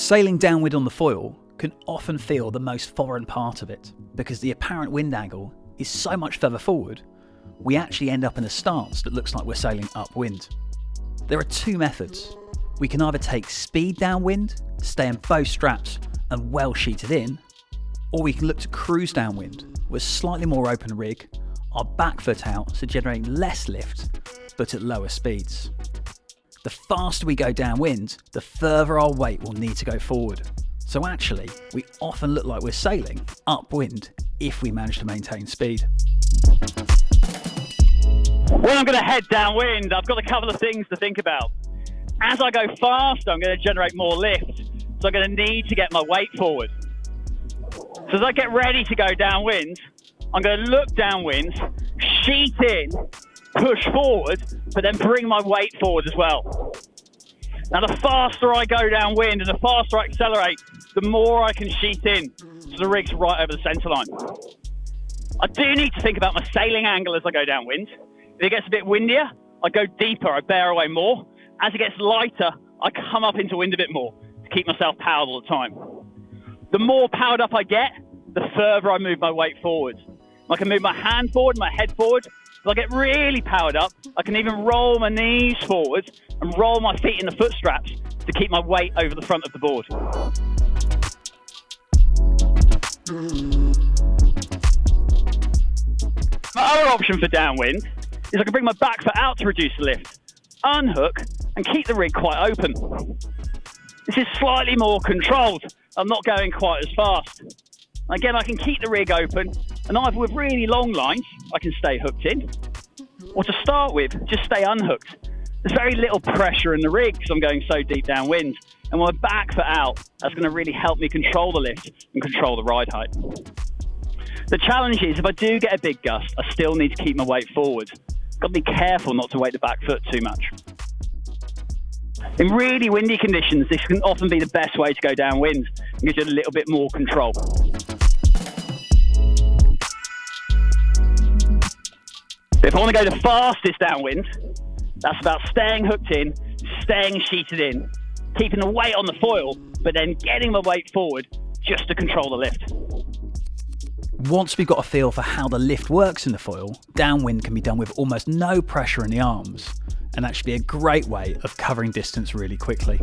Sailing downwind on the foil can often feel the most foreign part of it, because the apparent wind angle is so much further forward, we actually end up in a stance that looks like we're sailing upwind. There are two methods. We can either take speed downwind, stay in both straps and well sheeted in, or we can look to cruise downwind with a slightly more open rig, our back foot out, so generating less lift, but at lower speeds. The faster we go downwind, the further our weight will need to go forward. So actually, we often look like we're sailing upwind if we manage to maintain speed. When I'm going to head downwind, I've got a couple of things to think about. As I go faster, I'm going to generate more lift, so I'm going to need to get my weight forward. So as I get ready to go downwind, I'm going to look downwind, sheet in, push forward, but then bring my weight forward as well. Now the faster I go downwind and the faster I accelerate, the more I can sheet in, so the rig's right over the centre line. I do need to think about my sailing angle as I go downwind. If it gets a bit windier, I go deeper, I bear away more. As it gets lighter, I come up into wind a bit more to keep myself powered all the time. The more powered up I get, the further I move my weight forward. I can move my hand forward, my head forward. As I get really powered up, I can even roll my knees forward and roll my feet in the foot straps to keep my weight over the front of the board. My other option for downwind is I can bring my back foot out to reduce the lift, unhook, and keep the rig quite open. This is slightly more controlled. I'm not going quite as fast. Again, I can keep the rig open, and either with really long lines, I can stay hooked in, or to start with, just stay unhooked. There's very little pressure in the rig because I'm going so deep downwind, and with my back foot out, that's going to really help me control the lift and control the ride height. The challenge is, if I do get a big gust, I still need to keep my weight forward. Got to be careful not to weight the back foot too much. In really windy conditions, this can often be the best way to go downwind and gives you a little bit more control. If I want to go the fastest downwind, that's about staying hooked in, staying sheeted in, keeping the weight on the foil, but then getting my weight forward just to control the lift. Once we've got a feel for how the lift works in the foil, downwind can be done with almost no pressure in the arms, and that should be a great way of covering distance really quickly.